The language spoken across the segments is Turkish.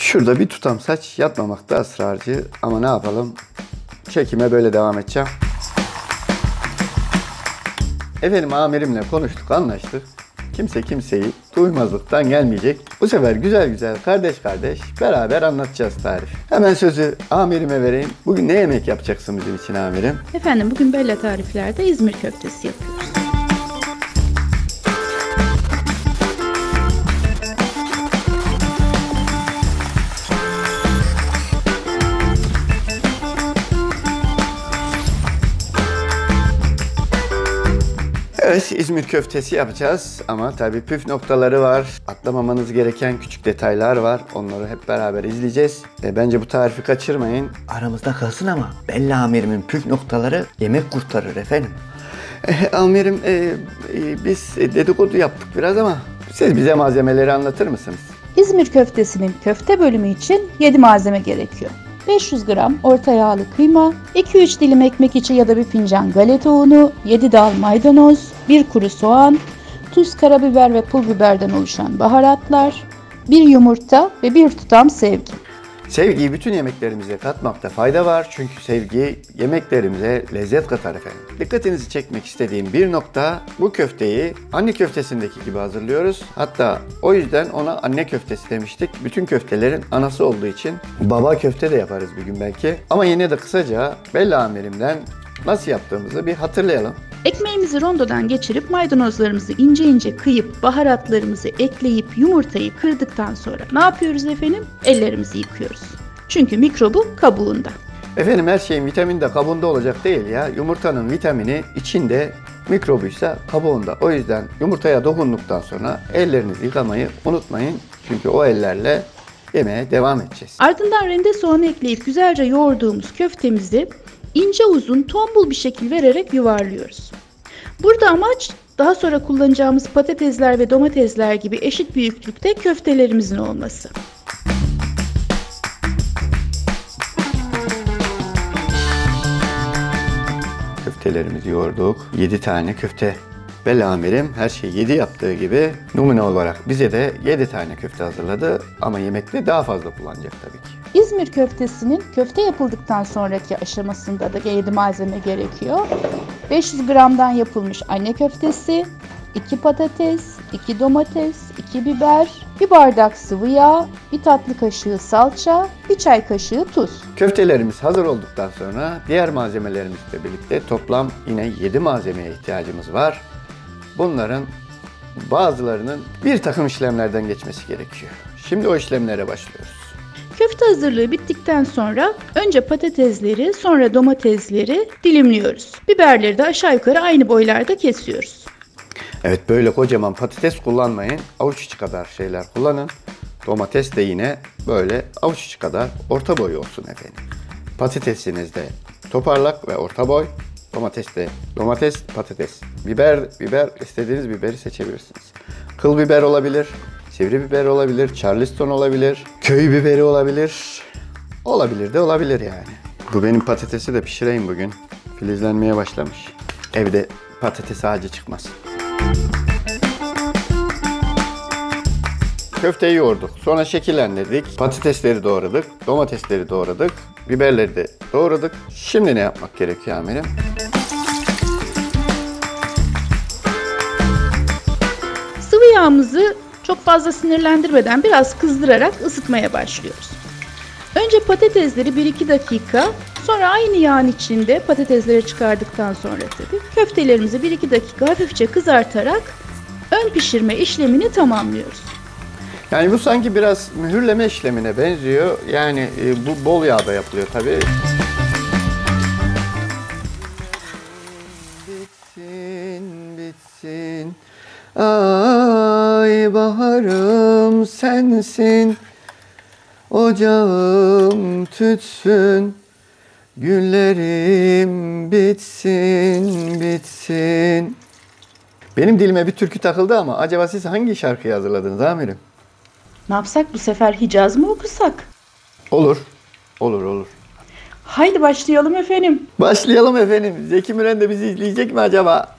Şurada bir tutam saç yatmamakta ısrarcı ama ne yapalım? Çekime böyle devam edeceğim. Efendim amirimle konuştuk, anlaştık. Kimse kimseyi duymazlıktan gelmeyecek. Bu sefer güzel güzel kardeş kardeş beraber anlatacağız tarif. Hemen sözü amirime vereyim. Bugün ne yemek yapacaksın bizim için amirim? Efendim bugün Bella tariflerde İzmir köftesi yapıyoruz. Evet, İzmir köftesi yapacağız ama tabii püf noktaları var. Atlamamanız gereken küçük detaylar var. Onları hep beraber izleyeceğiz. Bence bu tarifi kaçırmayın. Aramızda kalsın ama Bella amirimin püf noktaları yemek kurtarır efendim. Amirim, biz dedikodu yaptık biraz ama siz bize malzemeleri anlatır mısınız? İzmir köftesinin köfte bölümü için 7 malzeme gerekiyor. 500 gram orta yağlı kıyma, 2-3 dilim ekmek içi ya da bir fincan galeta unu, 7 dal maydanoz, 1 kuru soğan, tuz, karabiber ve pul biberden oluşan baharatlar, 1 yumurta ve 1 tutam sevgi. Sevgiyi bütün yemeklerimize katmakta fayda var. Çünkü sevgi yemeklerimize lezzet katar efendim. Dikkatinizi çekmek istediğim bir nokta, bu köfteyi anne köftesindeki gibi hazırlıyoruz. Hatta o yüzden ona anne köftesi demiştik. Bütün köftelerin anası olduğu için baba köfte de yaparız bir gün belki. Ama yine de kısaca Bella amirimden nasıl yaptığımızı bir hatırlayalım. Ekmeğimizi rondodan geçirip maydanozlarımızı ince ince kıyıp baharatlarımızı ekleyip yumurtayı kırdıktan sonra ne yapıyoruz efendim? Ellerimizi yıkıyoruz. Çünkü mikrobu kabuğunda. Efendim her şeyin vitamini de kabuğunda olacak değil ya. Yumurtanın vitamini içinde, mikrobuysa kabuğunda. O yüzden yumurtaya dokunduktan sonra ellerinizi yıkamayı unutmayın. Çünkü o ellerle yemeğe devam edeceğiz. Ardından rende soğanı ekleyip güzelce yoğurduğumuz köftemizi ince uzun tombul bir şekil vererek yuvarlıyoruz. Burada amaç daha sonra kullanacağımız patatesler ve domatesler gibi eşit büyüklükte köftelerimizin olması. Köftelerimizi yoğurduk. 7 tane köfte. Bella amirim her şeyi 7 yaptığı gibi numune olarak bize de 7 tane köfte hazırladı. Ama yemekte daha fazla kullanacak tabii ki. İzmir köftesinin köfte yapıldıktan sonraki aşamasında da 7 malzeme gerekiyor. 500 gramdan yapılmış anne köftesi, 2 patates, 2 domates, 2 biber, 1 bardak sıvı yağ, 1 tatlı kaşığı salça, 1 çay kaşığı tuz. Köftelerimiz hazır olduktan sonra diğer malzemelerimizle birlikte toplam yine 7 malzemeye ihtiyacımız var. Bunların bazılarının bir takım işlemlerden geçmesi gerekiyor. Şimdi o işlemlere başlıyoruz. Köfte hazırlığı bittikten sonra önce patatesleri, sonra domatesleri dilimliyoruz. Biberleri de aşağı yukarı aynı boylarda kesiyoruz. Evet, böyle kocaman patates kullanmayın. Avuç içi kadar şeyler kullanın. Domates de yine böyle avuç içi kadar orta boy olsun efendim. Patatesiniz de toparlak ve orta boy. Domates de domates, patates. Biber istediğiniz biberi seçebilirsiniz. Kıl biber olabilir, sivri biber olabilir, Charleston olabilir, köy biberi olabilir. Olabilir de olabilir yani. Bu benim patatesi de pişireyim bugün. Filizlenmeye başlamış. Evde patates ağacı çıkmaz. Köfteyi yoğurduk. Sonra şekillendirdik. Patatesleri doğradık. Domatesleri doğradık. Biberleri de doğradık. Şimdi ne yapmak gerekiyor amirim? Sıvı yağımızı çok fazla sinirlendirmeden biraz kızdırarak ısıtmaya başlıyoruz. Önce patatesleri 1-2 dakika, sonra aynı yağın içinde patatesleri çıkardıktan sonra tabii köftelerimizi 1-2 dakika hafifçe kızartarak ön pişirme işlemini tamamlıyoruz. Yani bu sanki biraz mühürleme işlemine benziyor. Yani bu bol yağda yapılıyor tabii. Bitsin, bitsin. Ay baharım sensin. Ocağım tütsün. Güllerim bitsin, bitsin. Benim dilime bir türkü takıldı ama acaba siz hangi şarkıyı hazırladınız amirim? Ne yapsak bu sefer Hicaz mı okusak? Olur. Olur. Haydi başlayalım efendim. Başlayalım efendim. Zeki Müren de bizi izleyecek mi acaba?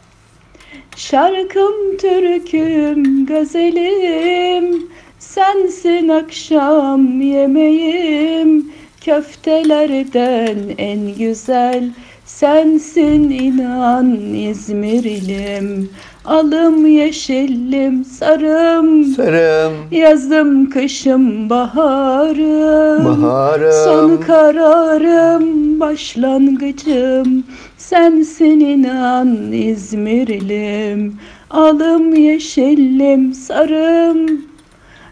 Şarkım, türküm, gazelim, Sensin akşam yemeğim, köftelerden en güzel. Sensin inan İzmirlim, alım yeşillim, sarım. Sarım, Yazım, kışım, baharım, son baharım. kararım, başlangıcım. Sensin inan İzmirlim, alım yeşillim, sarım.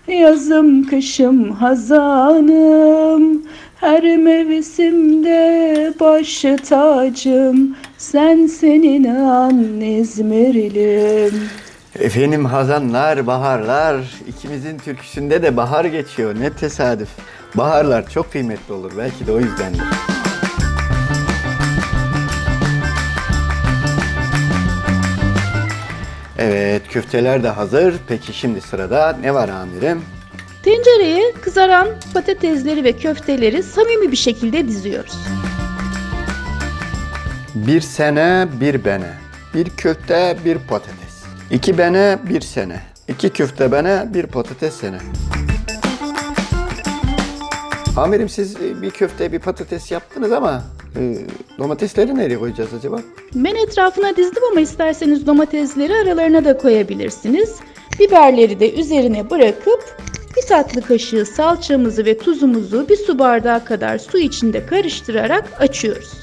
Yazım, kışım, hazanım, her mevsimde başı tacım. Sensin inan İzmirlim. Efendim hazanlar, baharlar, ikimizin türküsünde de bahar geçiyor. Ne tesadüf. Baharlar çok kıymetli olur. Belki de o yüzdendir. Evet, köfteler de hazır. Peki şimdi sırada ne var amirim? Tencereye kızaran patatesleri ve köfteleri samimi bir şekilde diziyoruz. Bir sene, bir bene. Bir köfte, bir patates. İki bene, bir sene. İki köfte bene, bir patates sene. Amirim siz bir köfte, bir patates yaptınız ama domatesleri nereye koyacağız acaba? Ben etrafına dizdim ama isterseniz domatesleri aralarına da koyabilirsiniz. Biberleri de üzerine bırakıp bir tatlı kaşığı salçamızı ve tuzumuzu bir su bardağı kadar su içinde karıştırarak açıyoruz.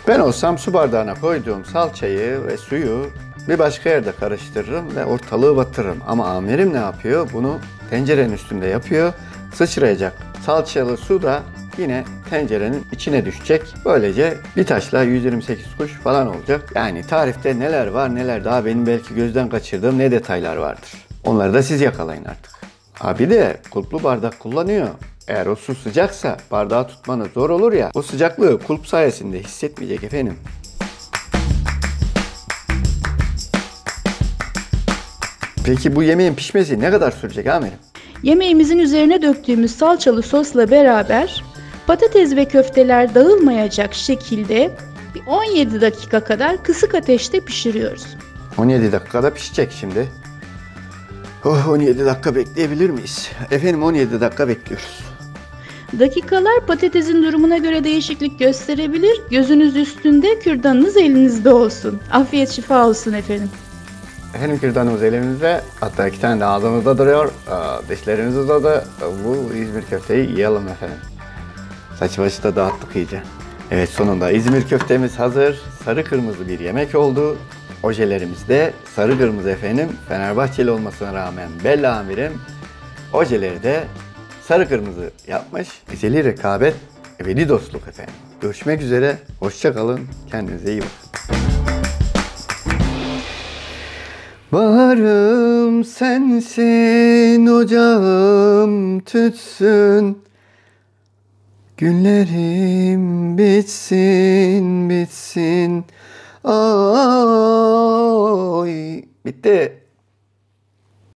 Ben olsam su bardağına koyduğum salçayı ve suyu bir başka yerde karıştırırım ve ortalığı batırırım. Ama amirim ne yapıyor? Bunu tencerenin üstünde yapıyor. Sıçrayacak salçalı su da yine tencerenin içine düşecek. Böylece bir taşla 128 kuş falan olacak. Yani tarifte neler var neler daha benim belki gözden kaçırdığım ne detaylar vardır. Onları da siz yakalayın artık. Abi de kulplu bardak kullanıyor. Eğer o su sıcaksa bardağı tutmanız zor olur ya. O sıcaklığı kulp sayesinde hissetmeyecek efendim. Peki bu yemeğin pişmesi ne kadar sürecek amirim? Yemeğimizin üzerine döktüğümüz salçalı sosla beraber patates ve köfteler dağılmayacak şekilde bir 17 dakika kadar kısık ateşte pişiriyoruz. 17 dakikada pişecek şimdi. 17 dakika bekleyebilir miyiz? Efendim 17 dakika bekliyoruz. Dakikalar patatesin durumuna göre değişiklik gösterebilir. Gözünüz üstünde, kürdanınız elinizde olsun. Afiyet şifa olsun efendim. Efendim kürdanımız elimizde. Hatta 2 tane de ağzımızda duruyor. Dişlerimiz uzadı. Bu İzmir köfteyi yiyelim efendim. Saç başı da dağıttık iyice. Evet sonunda İzmir köftemiz hazır. Sarı kırmızı bir yemek oldu. Ojelerimiz de sarı kırmızı efendim. Fenerbahçeli olmasına rağmen Bella amirim ojeleri de sarı kırmızı yapmış. Ezeli rekabet, ebedi dostluk efendim. Görüşmek üzere. Hoşça kalın. Kendinize iyi bakın. Baharım sensin, ocağım tütsün. Günlerim bitsin, bitsin. Ay, bitti.